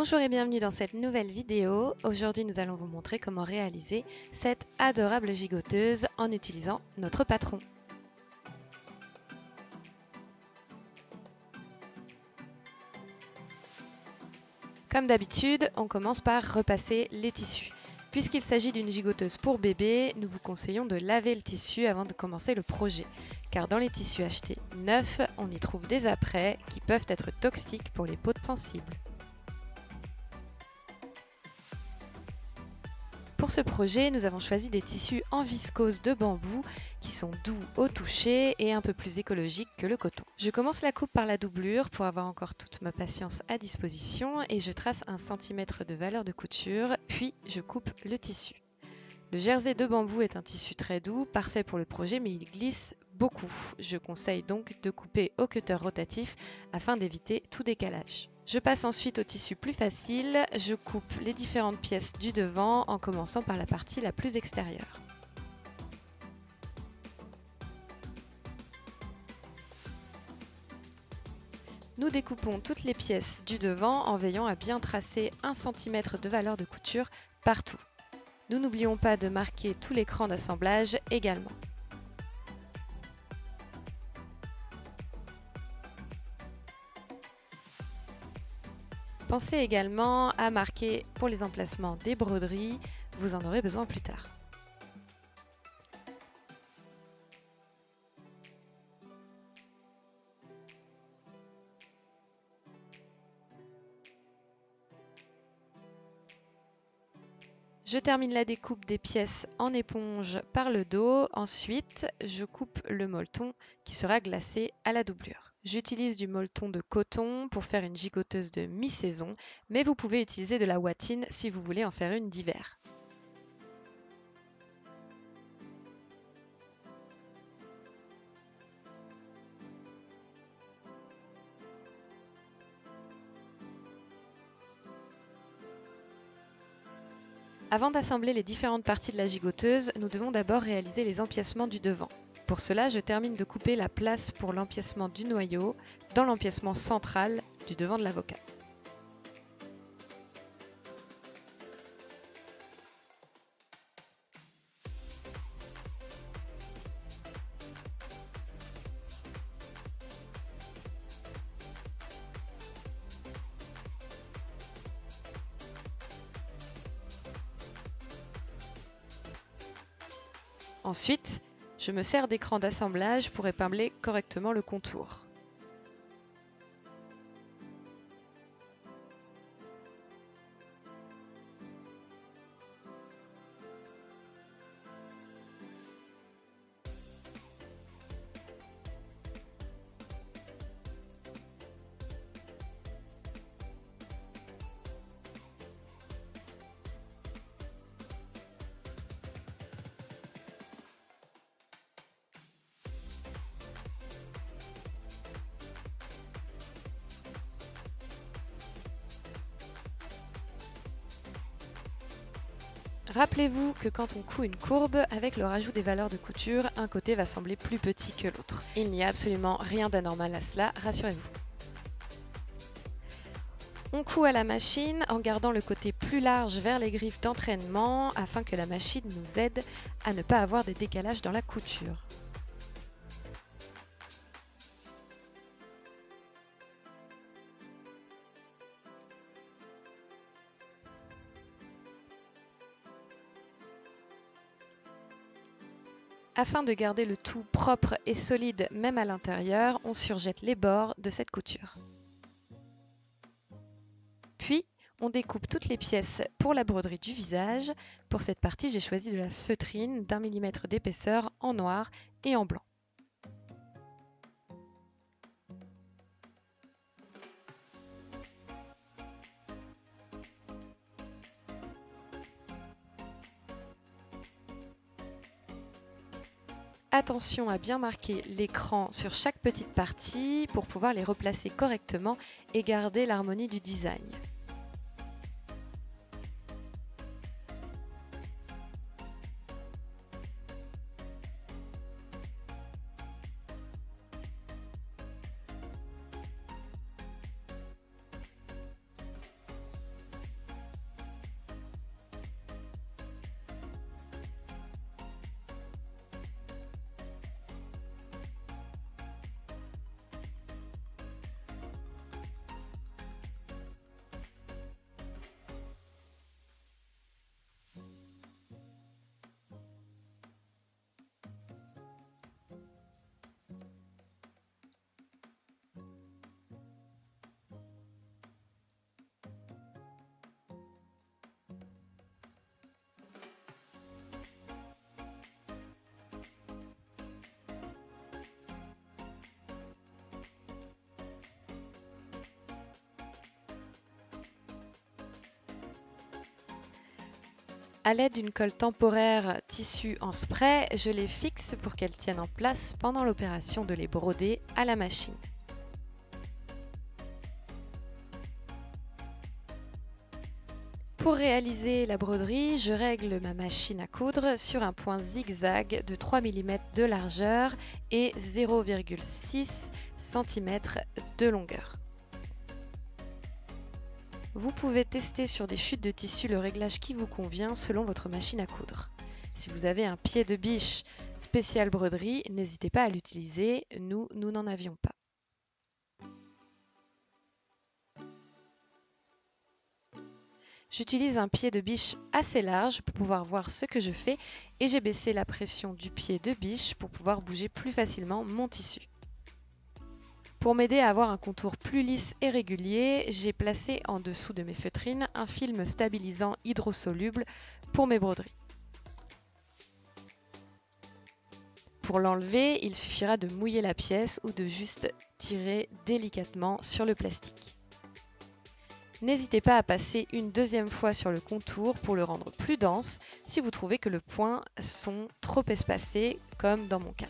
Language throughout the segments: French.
Bonjour et bienvenue dans cette nouvelle vidéo. Aujourd'hui nous allons vous montrer comment réaliser cette adorable gigoteuse en utilisant notre patron. Comme d'habitude, on commence par repasser les tissus. Puisqu'il s'agit d'une gigoteuse pour bébé, nous vous conseillons de laver le tissu avant de commencer le projet. Car dans les tissus achetés neufs, on y trouve des apprêts qui peuvent être toxiques pour les peaux sensibles. Pour ce projet, nous avons choisi des tissus en viscose de bambou qui sont doux au toucher et un peu plus écologiques que le coton. Je commence la coupe par la doublure pour avoir encore toute ma patience à disposition et je trace 1 cm de valeur de couture, puis je coupe le tissu. Le jersey de bambou est un tissu très doux, parfait pour le projet, mais il glisse beaucoup. Je conseille donc de couper au cutter rotatif afin d'éviter tout décalage. Je passe ensuite au tissu plus facile, je coupe les différentes pièces du devant en commençant par la partie la plus extérieure. Nous découpons toutes les pièces du devant en veillant à bien tracer 1 cm de valeur de couture partout. Nous n'oublions pas de marquer tout l'écran d'assemblage également. Pensez également à marquer pour les emplacements des broderies, vous en aurez besoin plus tard. Je termine la découpe des pièces en éponge par le dos, ensuite je coupe le molleton qui sera glacé à la doublure. J'utilise du molleton de coton pour faire une gigoteuse de mi-saison, mais vous pouvez utiliser de la ouatine si vous voulez en faire une d'hiver. Avant d'assembler les différentes parties de la gigoteuse, nous devons d'abord réaliser les empiècements du devant. Pour cela, je termine de couper la place pour l'empiècement du noyau dans l'empiècement central du devant de l'avocat. Ensuite, je me sers d'écran d'assemblage pour épingler correctement le contour. Rappelez-vous que quand on coud une courbe, avec le rajout des valeurs de couture, un côté va sembler plus petit que l'autre. Il n'y a absolument rien d'anormal à cela, rassurez-vous. On coud à la machine en gardant le côté plus large vers les griffes d'entraînement afin que la machine nous aide à ne pas avoir des décalages dans la couture. Afin de garder le tout propre et solide même à l'intérieur, on surjette les bords de cette couture. Puis, on découpe toutes les pièces pour la broderie du visage. Pour cette partie, j'ai choisi de la feutrine d'1 mm d'épaisseur en noir et en blanc. Attention à bien marquer l'écran sur chaque petite partie pour pouvoir les replacer correctement et garder l'harmonie du design. À l'aide d'une colle temporaire tissu en spray, je les fixe pour qu'elles tiennent en place pendant l'opération de les broder à la machine. Pour réaliser la broderie, je règle ma machine à coudre sur un point zigzag de 3 mm de largeur et 0,6 cm de longueur. Vous pouvez tester sur des chutes de tissu le réglage qui vous convient selon votre machine à coudre. Si vous avez un pied de biche spécial broderie, n'hésitez pas à l'utiliser, nous n'en avions pas. J'utilise un pied de biche assez large pour pouvoir voir ce que je fais et j'ai baissé la pression du pied de biche pour pouvoir bouger plus facilement mon tissu. Pour m'aider à avoir un contour plus lisse et régulier, j'ai placé en dessous de mes feutrines un film stabilisant hydrosoluble pour mes broderies. Pour l'enlever, il suffira de mouiller la pièce ou de juste tirer délicatement sur le plastique. N'hésitez pas à passer une deuxième fois sur le contour pour le rendre plus dense si vous trouvez que les points sont trop espacés, comme dans mon cas.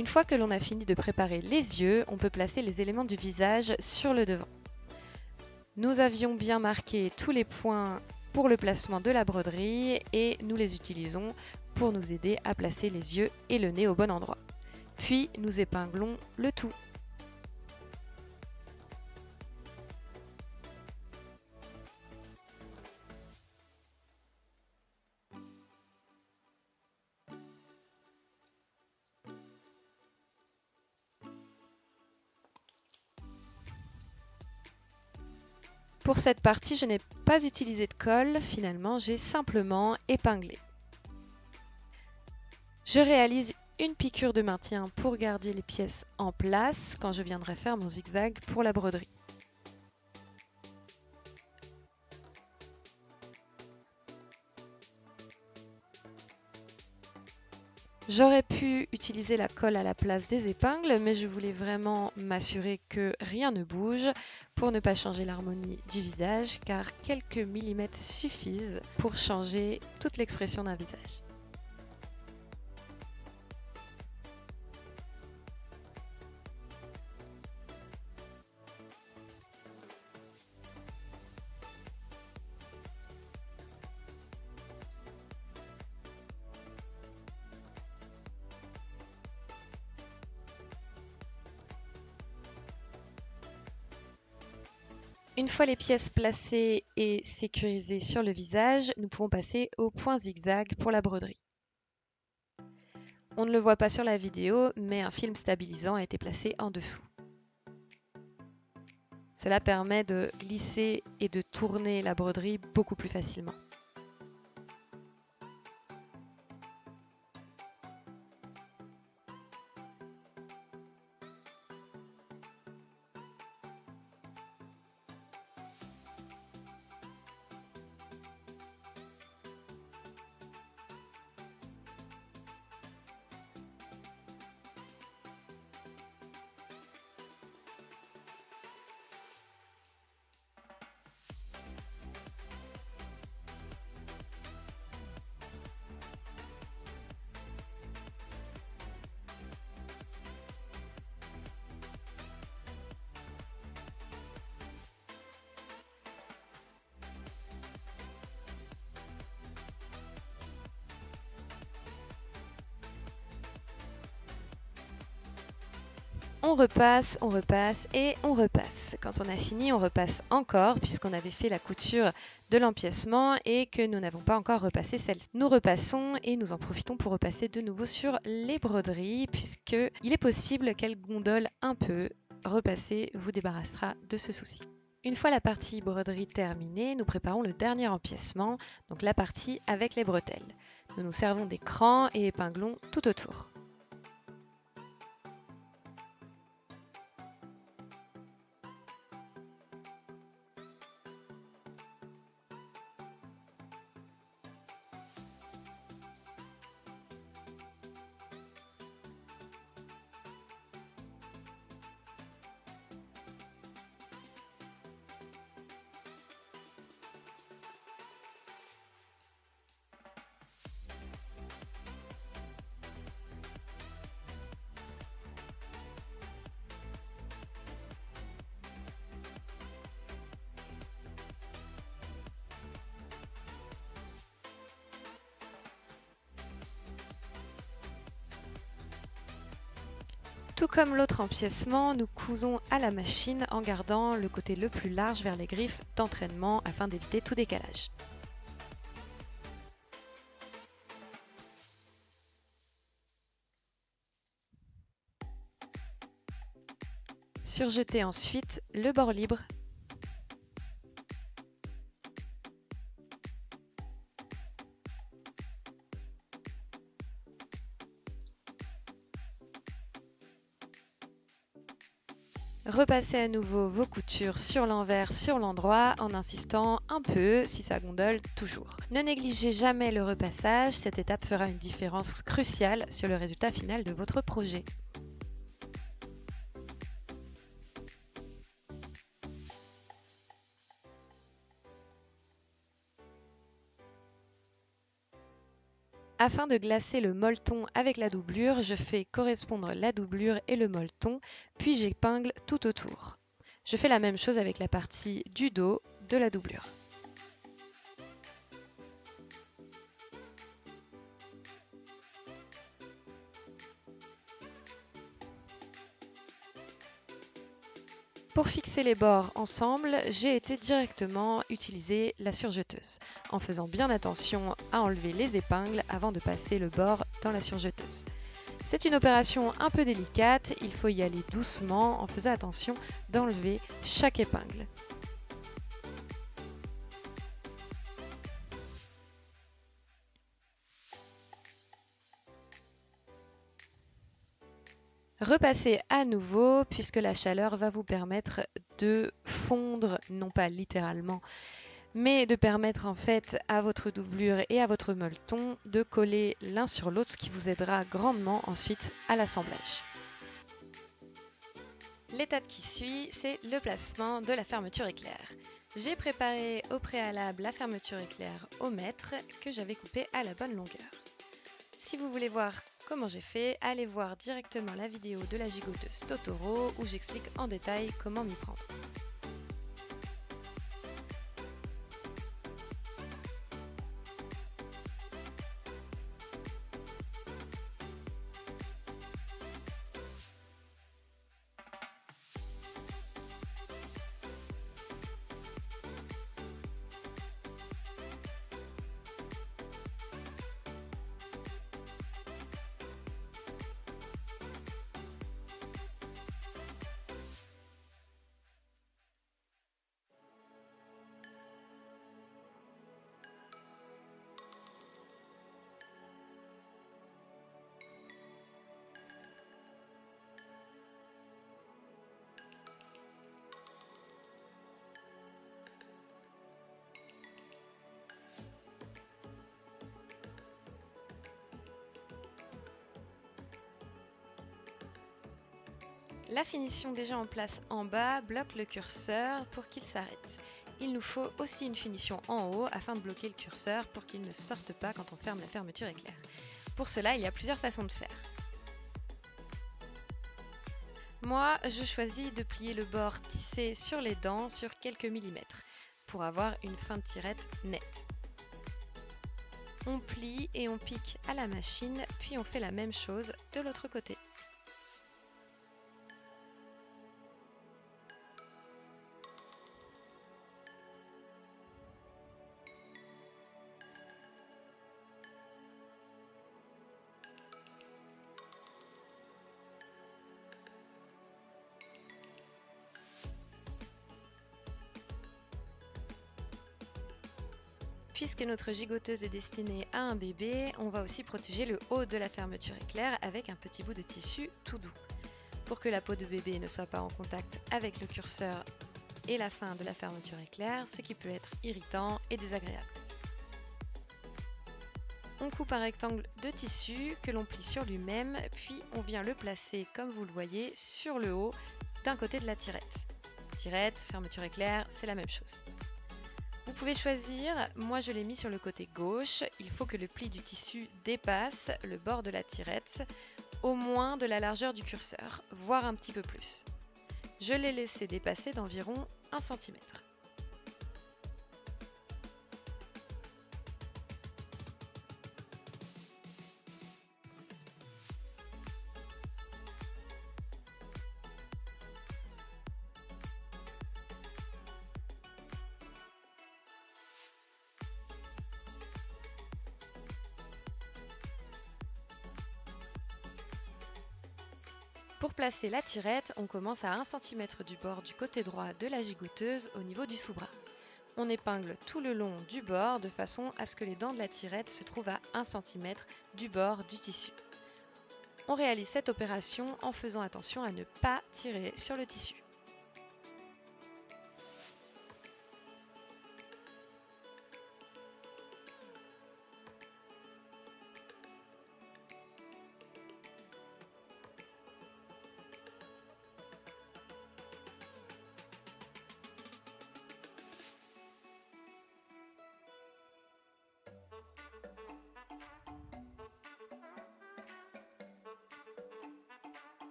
Une fois que l'on a fini de préparer les yeux, on peut placer les éléments du visage sur le devant. Nous avions bien marqué tous les points pour le placement de la broderie et nous les utilisons pour nous aider à placer les yeux et le nez au bon endroit. Puis nous épinglons le tout. Pour cette partie, je n'ai pas utilisé de colle, finalement j'ai simplement épinglé. Je réalise une piqûre de maintien pour garder les pièces en place quand je viendrai faire mon zigzag pour la broderie. J'aurais pu utiliser la colle à la place des épingles, mais je voulais vraiment m'assurer que rien ne bouge pour ne pas changer l'harmonie du visage, car quelques millimètres suffisent pour changer toute l'expression d'un visage. Une fois les pièces placées et sécurisées sur le visage, nous pouvons passer au point zigzag pour la broderie. On ne le voit pas sur la vidéo, mais un film stabilisant a été placé en dessous. Cela permet de glisser et de tourner la broderie beaucoup plus facilement. On repasse et on repasse. Quand on a fini, on repasse encore puisqu'on avait fait la couture de l'empiècement et que nous n'avons pas encore repassé celle-ci. Nous repassons et nous en profitons pour repasser de nouveau sur les broderies puisqu'il est possible qu'elles gondolent un peu. Repasser vous débarrassera de ce souci. Une fois la partie broderie terminée, nous préparons le dernier empiècement, donc la partie avec les bretelles. Nous nous servons des crans et épinglons tout autour. Tout comme l'autre empiècement, nous cousons à la machine en gardant le côté le plus large vers les griffes d'entraînement afin d'éviter tout décalage. Surjetez ensuite le bord libre. Repassez à nouveau vos coutures sur l'envers, sur l'endroit, en insistant un peu si ça gondole toujours. Ne négligez jamais le repassage, cette étape fera une différence cruciale sur le résultat final de votre projet. Afin de glacer le molleton avec la doublure, je fais correspondre la doublure et le molleton, puis j'épingle tout autour. Je fais la même chose avec la partie du dos de la doublure. Pour fixer les bords ensemble, j'ai été directement utiliser la surjeteuse, en faisant bien attention à enlever les épingles avant de passer le bord dans la surjeteuse. C'est une opération un peu délicate, il faut y aller doucement en faisant attention d'enlever chaque épingle. Repassez à nouveau puisque la chaleur va vous permettre de fondre, non pas littéralement, mais de permettre en fait à votre doublure et à votre molleton de coller l'un sur l'autre, ce qui vous aidera grandement ensuite à l'assemblage. L'étape qui suit, c'est le placement de la fermeture éclair. J'ai préparé au préalable la fermeture éclair au mètre que j'avais coupée à la bonne longueur. Si vous voulez voir comment j'ai fait, allez voir directement la vidéo de la gigoteuse Totoro où j'explique en détail comment m'y prendre. La finition déjà en place en bas bloque le curseur pour qu'il s'arrête. Il nous faut aussi une finition en haut afin de bloquer le curseur pour qu'il ne sorte pas quand on ferme la fermeture éclair. Pour cela, il y a plusieurs façons de faire. Moi, je choisis de plier le bord tissé sur les dents sur quelques millimètres pour avoir une fin de tirette nette. On plie et on pique à la machine, puis on fait la même chose de l'autre côté. Puisque notre gigoteuse est destinée à un bébé, on va aussi protéger le haut de la fermeture éclair avec un petit bout de tissu tout doux. Pour que la peau de bébé ne soit pas en contact avec le curseur et la fin de la fermeture éclair, ce qui peut être irritant et désagréable. On coupe un rectangle de tissu que l'on plie sur lui-même, puis on vient le placer, comme vous le voyez, sur le haut d'un côté de la tirette. Tirette, fermeture éclair, c'est la même chose. Vous pouvez choisir, moi je l'ai mis sur le côté gauche, il faut que le pli du tissu dépasse le bord de la tirette, au moins de la largeur du curseur, voire un petit peu plus. Je l'ai laissé dépasser d'environ 1 cm. Pour placer la tirette, on commence à 1 cm du bord du côté droit de la gigoteuse au niveau du sous-bras. On épingle tout le long du bord de façon à ce que les dents de la tirette se trouvent à 1 cm du bord du tissu. On réalise cette opération en faisant attention à ne pas tirer sur le tissu.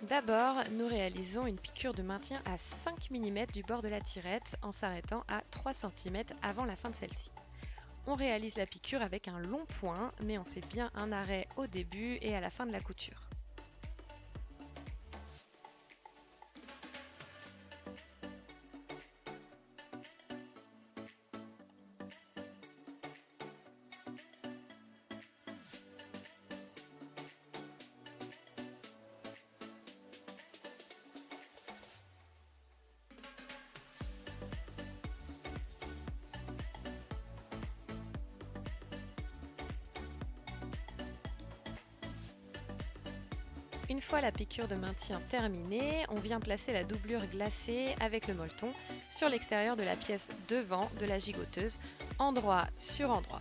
D'abord, nous réalisons une piqûre de maintien à 5 mm du bord de la tirette en s'arrêtant à 3 cm avant la fin de celle-ci. On réalise la piqûre avec un long point, mais on fait bien un arrêt au début et à la fin de la couture. Une fois la piqûre de maintien terminée, on vient placer la doublure glacée avec le molleton sur l'extérieur de la pièce devant de la gigoteuse, endroit sur endroit.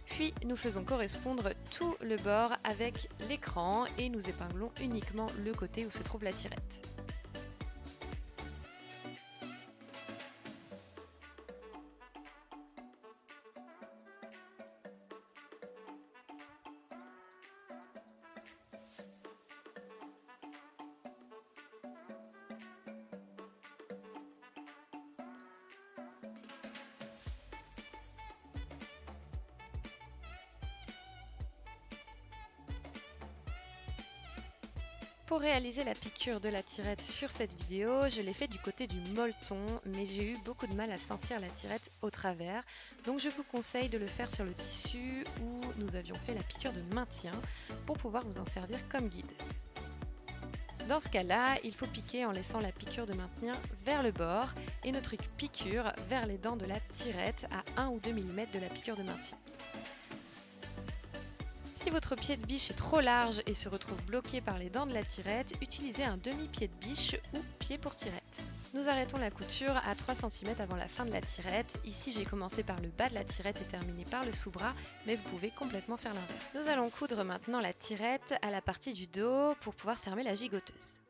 Puis nous faisons correspondre tout le bord avec l'écran et nous épinglons uniquement le côté où se trouve la tirette. Pour réaliser la piqûre de la tirette sur cette vidéo, je l'ai fait du côté du molleton, mais j'ai eu beaucoup de mal à sentir la tirette au travers, donc je vous conseille de le faire sur le tissu où nous avions fait la piqûre de maintien pour pouvoir vous en servir comme guide. Dans ce cas-là, il faut piquer en laissant la piqûre de maintien vers le bord et notre piqûre vers les dents de la tirette à 1 ou 2 mm de la piqûre de maintien. Si votre pied de biche est trop large et se retrouve bloqué par les dents de la tirette, utilisez un demi-pied de biche ou pied pour tirette. Nous arrêtons la couture à 3 cm avant la fin de la tirette. Ici, j'ai commencé par le bas de la tirette et terminé par le sous-bras, mais vous pouvez complètement faire l'inverse. Nous allons coudre maintenant la tirette à la partie du dos pour pouvoir fermer la gigoteuse.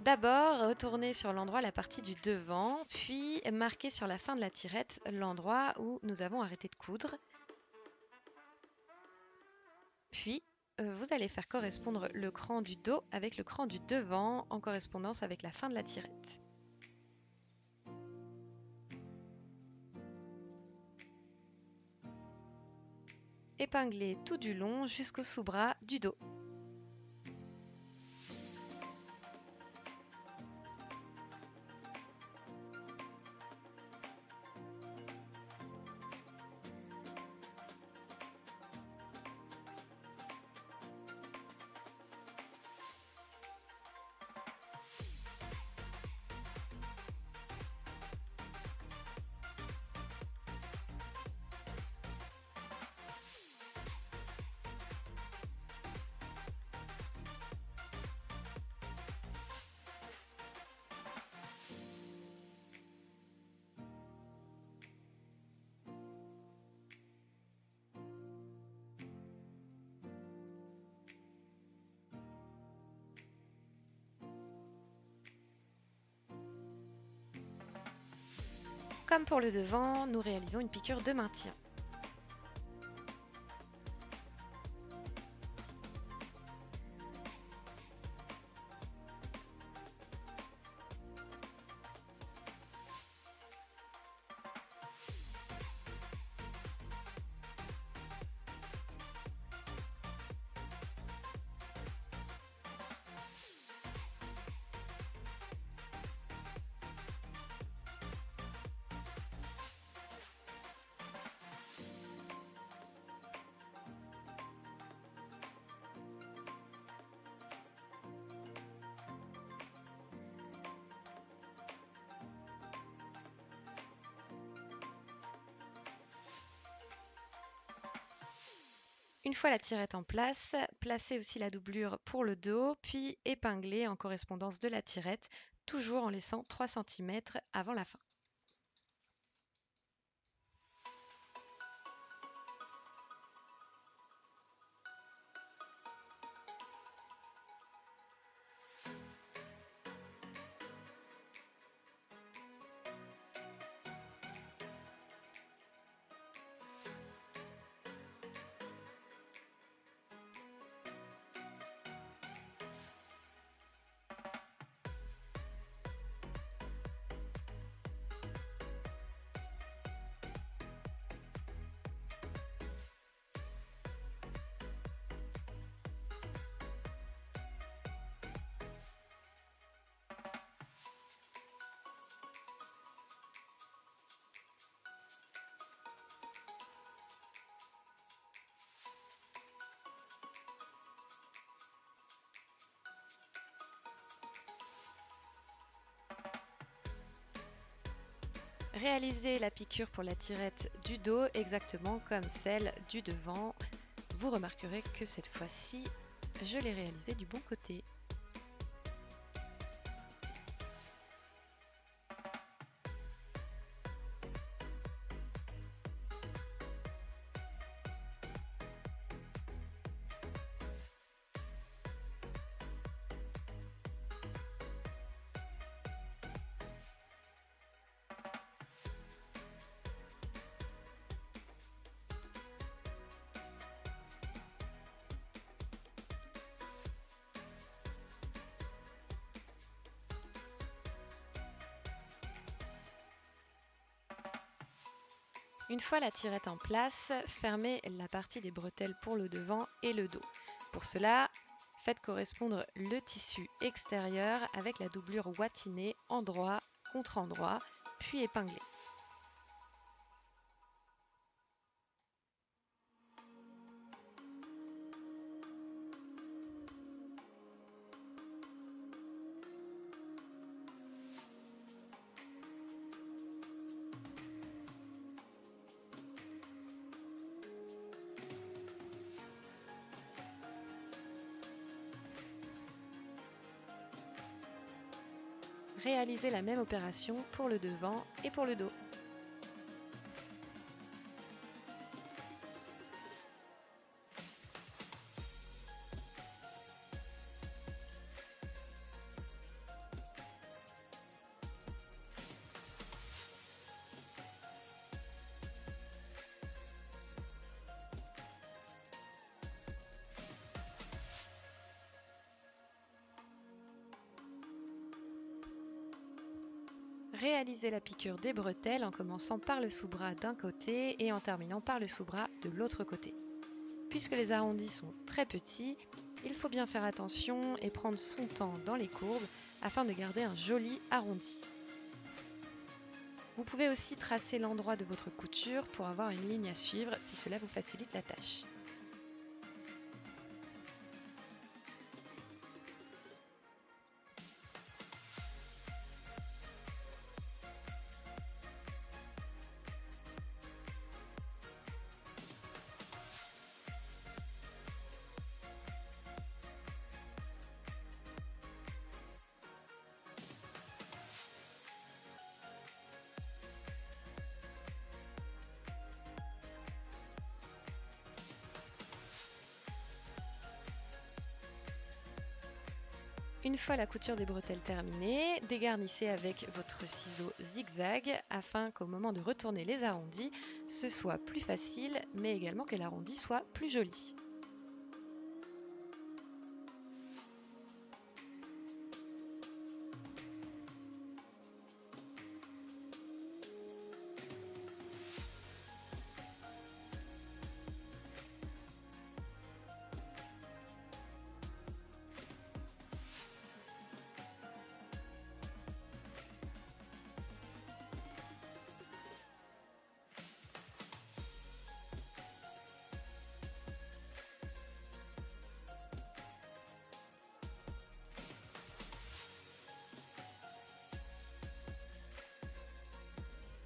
D'abord, retournez sur l'endroit la partie du devant, puis marquez sur la fin de la tirette l'endroit où nous avons arrêté de coudre. Puis, vous allez faire correspondre le cran du dos avec le cran du devant en correspondance avec la fin de la tirette. Épinglez tout du long jusqu'au sous-bras du dos. Comme pour le devant, nous réalisons une piqûre de maintien. Une fois la tirette en place, placez aussi la doublure pour le dos, puis épinglez en correspondance de la tirette, toujours en laissant 3 cm avant la fin. Réalisez la piqûre pour la tirette du dos exactement comme celle du devant. Vous remarquerez que cette fois-ci, je l'ai réalisée du bon côté. Une fois la tirette en place, fermez la partie des bretelles pour le devant et le dos. Pour cela, faites correspondre le tissu extérieur avec la doublure ouatinée endroit contre endroit, puis épinglée. Réalisez la même opération pour le devant et pour le dos. Réalisez la piqûre des bretelles en commençant par le sous-bras d'un côté et en terminant par le sous-bras de l'autre côté. Puisque les arrondis sont très petits, il faut bien faire attention et prendre son temps dans les courbes afin de garder un joli arrondi. Vous pouvez aussi tracer l'endroit de votre couture pour avoir une ligne à suivre si cela vous facilite la tâche. Une fois la couture des bretelles terminée, dégarnissez avec votre ciseau zigzag afin qu'au moment de retourner les arrondis, ce soit plus facile mais également que l'arrondi soit plus joli.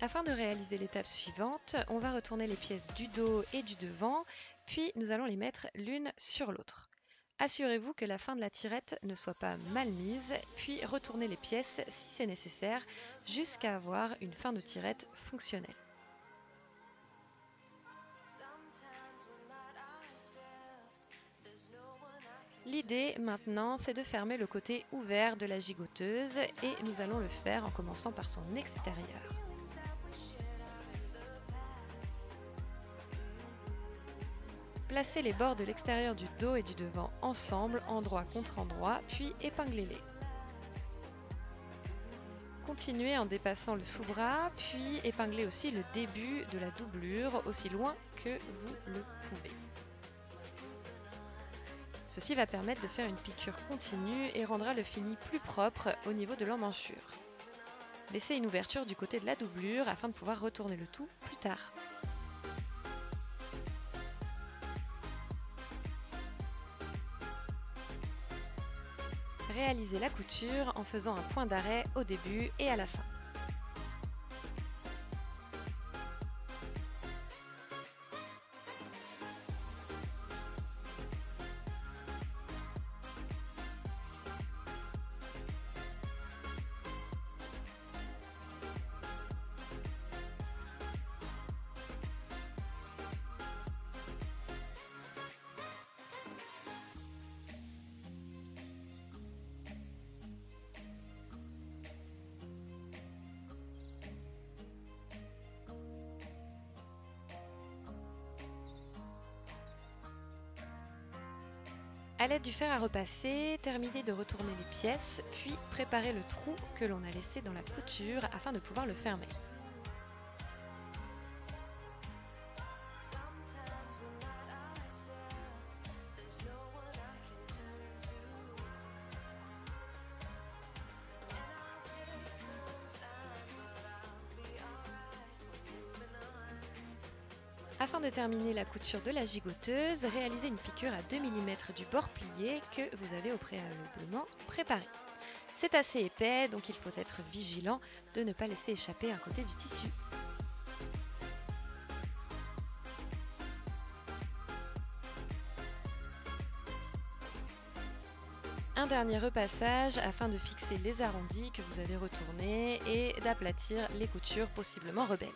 Afin de réaliser l'étape suivante, on va retourner les pièces du dos et du devant, puis nous allons les mettre l'une sur l'autre. Assurez-vous que la fin de la tirette ne soit pas mal mise, puis retournez les pièces si c'est nécessaire, jusqu'à avoir une fin de tirette fonctionnelle. L'idée maintenant, c'est de fermer le côté ouvert de la gigoteuse et nous allons le faire en commençant par son extérieur. Placez les bords de l'extérieur du dos et du devant ensemble, endroit contre endroit, puis épinglez-les. Continuez en dépassant le sous-bras, puis épinglez aussi le début de la doublure aussi loin que vous le pouvez. Ceci va permettre de faire une piqûre continue et rendra le fini plus propre au niveau de l'emmanchure. Laissez une ouverture du côté de la doublure afin de pouvoir retourner le tout plus tard. Réalisez la couture en faisant un point d'arrêt au début et à la fin. A l'aide du fer à repasser, terminez de retourner les pièces, puis préparez le trou que l'on a laissé dans la couture afin de pouvoir le fermer. Afin de terminer la couture de la gigoteuse, réalisez une piqûre à 2 mm du bord plié que vous avez au préalablement préparé. C'est assez épais, donc il faut être vigilant de ne pas laisser échapper un côté du tissu. Un dernier repassage afin de fixer les arrondis que vous avez retournés et d'aplatir les coutures possiblement rebelles.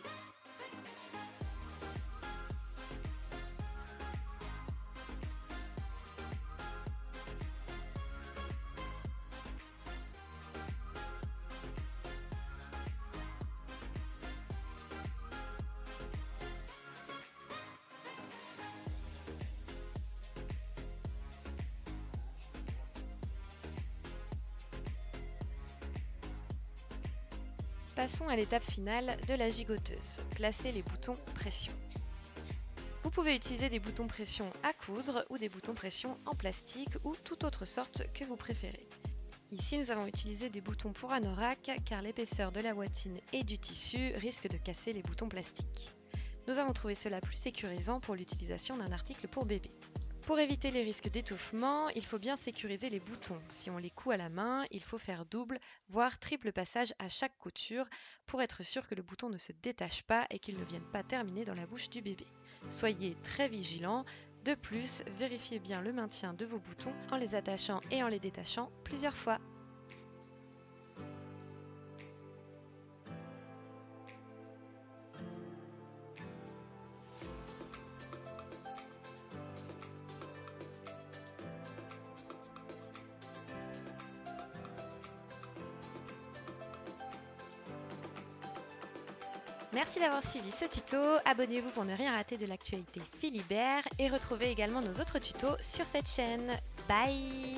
Passons à l'étape finale de la gigoteuse. Placez les boutons pression. Vous pouvez utiliser des boutons pression à coudre ou des boutons pression en plastique ou toute autre sorte que vous préférez. Ici, nous avons utilisé des boutons pour anorak car l'épaisseur de la bottine et du tissu risque de casser les boutons plastiques. Nous avons trouvé cela plus sécurisant pour l'utilisation d'un article pour bébé. Pour éviter les risques d'étouffement, il faut bien sécuriser les boutons. Si on les coud à la main, il faut faire double, voire triple passage à chaque couture pour être sûr que le bouton ne se détache pas et qu'il ne vienne pas terminer dans la bouche du bébé. Soyez très vigilants. De plus, vérifiez bien le maintien de vos boutons en les attachant et en les détachant plusieurs fois. Merci d'avoir suivi ce tuto, abonnez-vous pour ne rien rater de l'actualité Philibert et retrouvez également nos autres tutos sur cette chaîne. Bye!